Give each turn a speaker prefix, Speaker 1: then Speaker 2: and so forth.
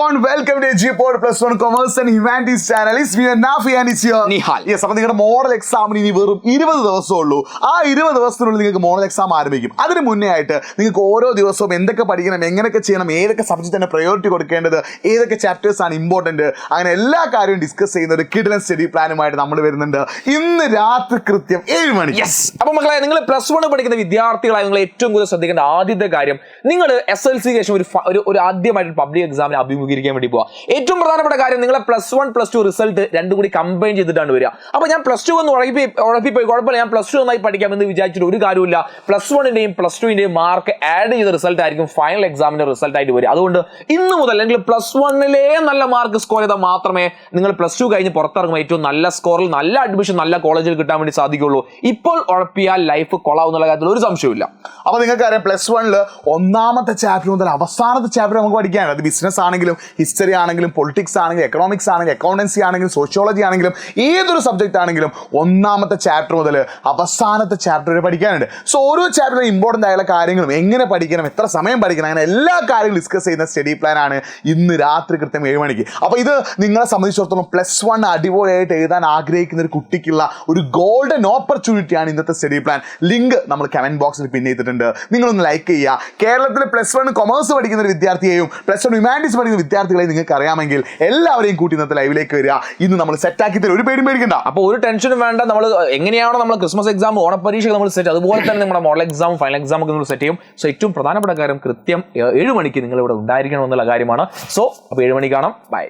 Speaker 1: everyone, welcome to G-Pod Plus One Commerce and Humanities channel. It's me and Nafi and it's here.
Speaker 2: Nihal.
Speaker 1: Yes, അപ്പോൾ നിങ്ങളുടെ model എക്സാമിന് ഇനി വെറും 20 ദിവസമേ ഉള്ളൂ. ആ 20 ദിവസത്തിനുള്ളിൽ നിങ്ങൾക്ക് മോഡൽ എക്സാം ആരംഭിക്കും. അതിന് മുന്നേ ആയിട്ട് നിങ്ങൾക്ക് ഓരോ ദിവസവും എന്തൊക്കെ പഠിക്കണം, എങ്ങനെയൊക്കെ ചെയ്യണം, ഏതൊക്കെ സബ്ജക്റ്റിന് പ്രയോറിറ്റി കൊടുക്കേണ്ടത്, ഏതൊക്കെ ചാപ്റ്റേഴ്സ് ആണ് ഇമ്പോർട്ടൻറ്റ്, അങ്ങനെ എല്ലാ കാര്യവും ഡിസ്കസ് ചെയ്യുന്ന ഒരു കിഡ്ലൻ സ്റ്റഡി പ്ലാനുമായിട്ട് നമ്മൾ വരുന്നുണ്ട് ഇന്ന് രാത്രി കൃത്യം 7 മണിക്ക്.
Speaker 2: യെസ്. അപ്പോൾ മക്കളെ, നിങ്ങൾ +1 പഠിക്കുന്ന വിദ്യാർത്ഥികളായി നിങ്ങൾ ഏറ്റവും കൂടുതൽ ശ്രദ്ധിക്കേണ്ട ആദ്യത്തെ കാര്യം, നിങ്ങൾ SLC ശേഷം ഒരു ആദ്യമായിട്ട് പബ്ലിക് എക്സാമിനെ അഭിമുഖീകരിക്കാൻ വേണ്ടി പോവുക. ഏറ്റവും പ്രധാനപ്പെട്ട കാര്യം, നിങ്ങളെ +1 +2 റിസൾട്ട് രണ്ടും കൂടി കമ്പൈൻ ചെയ്തിട്ടാണ് വരിക. അപ്പോൾ ഞാൻ +2 ഒന്ന് ഉഴപ്പിപ്പോയി, കുഴപ്പമില്ല, ഞാൻ +2 നന്നായി പഠിക്കാമെന്ന് വിചാരിച്ചിട്ട് ഒരു കാര്യമില്ല. +1ന്റെയും +2ന്റെയും മാർക്ക് ആഡ് ചെയ്ത റിസൾട്ട് ആയിരിക്കും ഫൈനൽ എക്സാമിന്റെ റിസൾട്ട് ആയിട്ട് വരിക. അതുകൊണ്ട് ഇന്ന് മുതൽ അല്ലെങ്കിൽ +1ലെ നല്ല മാർക്ക് സ്കോർ ചെയ്താൽ മാത്രമേ നിങ്ങൾ +2 കഴിഞ്ഞ് പുറത്തിറങ്ങുമ്പോൾ ഏറ്റവും നല്ല സ്കോറിൽ നല്ല അഡ്മിഷൻ നല്ല കോളേജിൽ കിട്ടാൻ വേണ്ടി സാധിക്കുള്ളൂ. ഇപ്പോൾ ഉഴപ്പിയാൽ ലൈഫ് കൊള്ളാവുന്ന കാര്യത്തിൽ ഒരു സംശയമില്ല.
Speaker 1: അപ്പോൾ നിങ്ങൾക്കറിയാം, +1 ഒന്നാമത്തെ ചാപ്റ്റർ മുതൽ അവസാനത്തെ ചാപ്റ്റർ നമുക്ക് പഠിക്കാനുണ്ട്. അത് ബിസിനസ് ആണെങ്കിലും ഹിസ്റ്ററി ആണെങ്കിലും പൊളിറ്റിക്സ് ആണെങ്കിലും എക്കണോമിക്സ് ആണെങ്കിലും അക്കൗണ്ടൻസി ആണെങ്കിലും സോഷ്യോളജി ആണെങ്കിലും ഏതൊരു സബ്ജക്റ്റ് ആണെങ്കിലും ഒന്നാമത്തെ ചാപ്റ്റർ മുതൽ അവസാനത്തെ ചാപ്റ്റർ വരെ പഠിക്കാനുണ്ട്. സോ ഓരോ ചാപ്റ്ററിലും ഇമ്പോർട്ടൻ്റ് ആയുള്ള കാര്യങ്ങളും എങ്ങനെ പഠിക്കണം, എത്ര സമയം പഠിക്കണം, അങ്ങനെ എല്ലാ കാര്യങ്ങളും ഡിസ്കസ് ചെയ്യുന്ന സ്റ്റഡി പ്ലാൻ ആണ് ഇന്ന് രാത്രി കൃത്യം 7 മണിക്ക്. അപ്പോൾ ഇത് നിങ്ങളെ സംബന്ധിച്ചിടത്തോളം +1 അടിപൊളിയായിട്ട് എഴുതാൻ ആഗ്രഹിക്കുന്ന ഒരു കുട്ടിക്കുള്ള ഒരു ഗോൾഡൻ ഓപ്പർച്യൂണിറ്റിയാണ് ഇന്നത്തെ സ്റ്റഡി പ്ലാൻ. ലിങ്ക് നമ്മൾ കമന്റ് ബോക്സിൽ പിൻ ചെയ്തിട്ടുണ്ട്. നിങ്ങളൊന്ന് ലൈക്ക് ചെയ്യുക. കേരളത്തിൽ +1 കൊമേഴ്സ് പഠിക്കുന്ന ഒരു വിദ്യാർത്ഥിയെയും +1 ഹ്യൂമാനിറ്റീസ് പഠിക്കുന്ന വിദ്യാർത്ഥികളെയും നിങ്ങൾക്ക് അറിയാമെങ്കിൽ എല്ലാവരെയും കൂട്ടി ഇന്നത്തെ ലൈവിലേക്ക് വരിക. ഇന്ന് നമ്മൾ സെറ്റാക്കി തരും, ഒരു പേടിയും പേടിക്കണ്ട.
Speaker 2: അപ്പോൾ ഒരു ടെൻഷനും വേണ്ട. നമ്മൾ എങ്ങനെയാണോ നമ്മൾ ക്രിസ്മസ് എക്സാം ഓണപരീക്ഷ നമ്മൾ സെറ്റ്, അതുപോലെ തന്നെ നമ്മുടെ മോഡൽ എക്സാം ഫൈനൽ എക്സാം ഒക്കെ നമ്മൾ സെറ്റ് ചെയ്യും. സോ ഏറ്റവും പ്രധാനപ്പെട്ട കാര്യം, കൃത്യം 7 മണിക്ക് നിങ്ങൾ ഇവിടെ ഉണ്ടായിരിക്കണം എന്നുള്ള കാര്യമാണ്. സോ അപ്പോൾ 7 മണിക്ക് കാണാം. ബൈ.